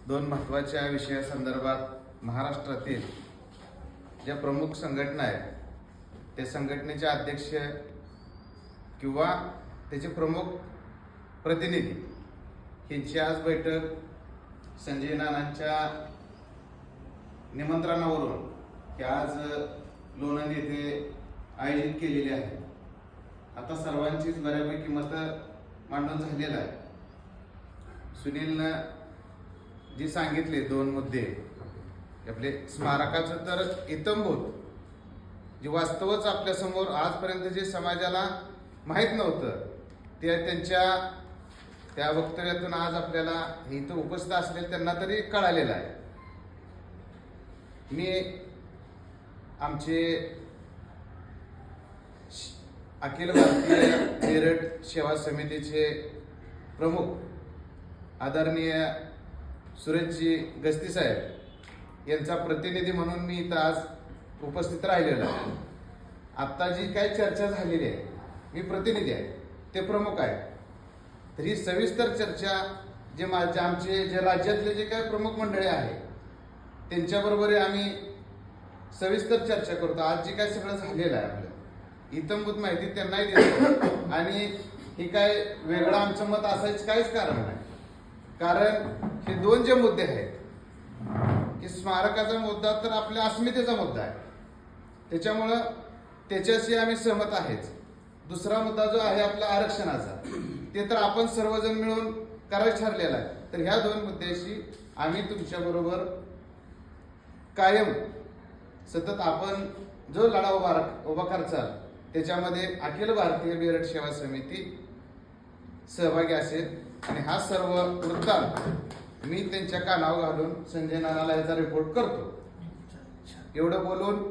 दोन महत्त्वाच्या विषयासंदर्भात महाराष्ट्रातील ज्या प्रमुख संघटना आहेत त्या संघटनेचे अध्यक्ष किंवा त्याचे प्रमुख प्रतिनिधी यांची आज बैठक संजय नानांच्या निमंत्रणावरून की आज लोणंद येथे आयोजित केलेली आहे. आता सर्वांचीच बऱ्यापैकी मतं मांडून झालेलं आहे. सुनीलनं जी सांगितले दोन मुद्दे आपले स्मारकाचं तर इतंभूत जे वास्तवच आपल्यासमोर आजपर्यंत जे समाजाला माहीत नव्हतं ते त्यांच्या त्या वक्तव्यातून आज आपल्याला इथं उपस्थित असलेले त्यांना तरी कळालेलं आहे. मी आमचे अखिल भारतीय मेरठ सेवा समितीचे प्रमुख आदरणीय सुरेशजी गस्ती साहेब यांचा प्रतिनिधी म्हणून मी इथं आज उपस्थित राहिलेलो आहे. आत्ता जी काही चर्चा झालेली आहे मी प्रतिनिधी आहे, ते प्रमुख आहे. तर ही सविस्तर चर्चा जे आमचे जे राज्यातले जे काही प्रमुख मंडळी आहे त्यांच्याबरोबर आम्ही सविस्तर चर्चा करतो. आज जे काय सगळं झालेलं आहे आपलं इतंभूत माहिती त्यांनाही देतो आणि ही काय वेगळं आमचं मत असायचं काहीच कारण नाही. कारण हे दोन जे मुद्दे आहेत की स्मारकाचा मुद्दा तर आपल्या अस्मितेचा मुद्दा आहे, त्याच्यामुळं त्याच्याशी आम्ही सहमत आहेच. दुसरा मुद्दा जो आहे आपला आरक्षणाचा ते तर आपण सर्वजण मिळून करायचं ठरलेला आहे. तर ह्या दोन मुद्द्याशी आम्ही तुमच्याबरोबर कायम सतत आपण जो लढा उभा करचाल त्याच्यामध्ये अखिल भारतीय मेरठ सेवा समिती सहभागी असेल आणि हा सर्व वृत्तांत मी त्यांच्या कानावर घालून संजय नानाला याचा रिपोर्ट करतो. एवढं बोलून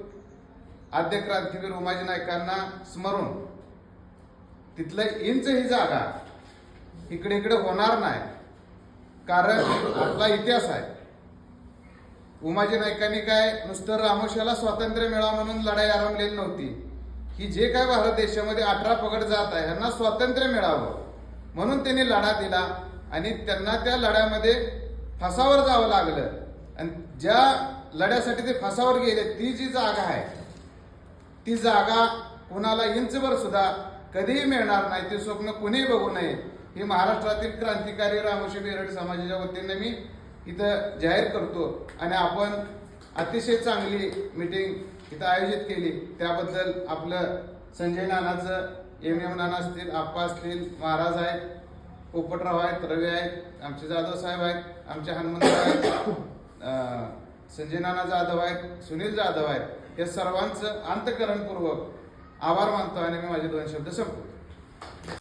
आद्य क्रांतीवीर उमाजी नायकांना स्मरून तिथलं इंच ही जागा इकडे इकडे होणार नाही. कारण आपला इतिहास आहे. उमाजी नायकांनी काय नुसतं रामोशाला स्वातंत्र्य मिळावं म्हणून लढाई आरंभलेली नव्हती. ही जे काय भारत देशामध्ये 18 पगड जात आहे यांना स्वातंत्र्य मिळावं म्हणून त्यांनी लढा दिला आणि त्यांना त्या लढ्यामध्ये फासावर जावं लागलं. आणि ज्या लढ्यासाठी ते फासावर गेले ती जी जागा आहे ती जागा कुणाला इंचभर सुद्धा कधीही मिळणार नाही. ते स्वप्न कुणीही बघू नये हे महाराष्ट्रातील क्रांतिकारी रामोशी मेरठ समाजाच्या वतीने मी इथं जाहीर करतो. आणि आपण अतिशय चांगली मीटिंग इथं आयोजित केली त्याबद्दल आपलं संजय नानाचं एम नाना असतील, आप्पा असतील, महाराज आहेत, पोपटराव आहेत, रवी आहेत, आमचे जाधव साहेब आहेत, आमचे हनुमंतराव आहेत, संजय नाना जाधव आहेत, सुनील जाधव आहेत, या सर्वांचं अंतःकरणपूर्वक आभार मानतो आणि मी माझे दोन शब्द संपवतो.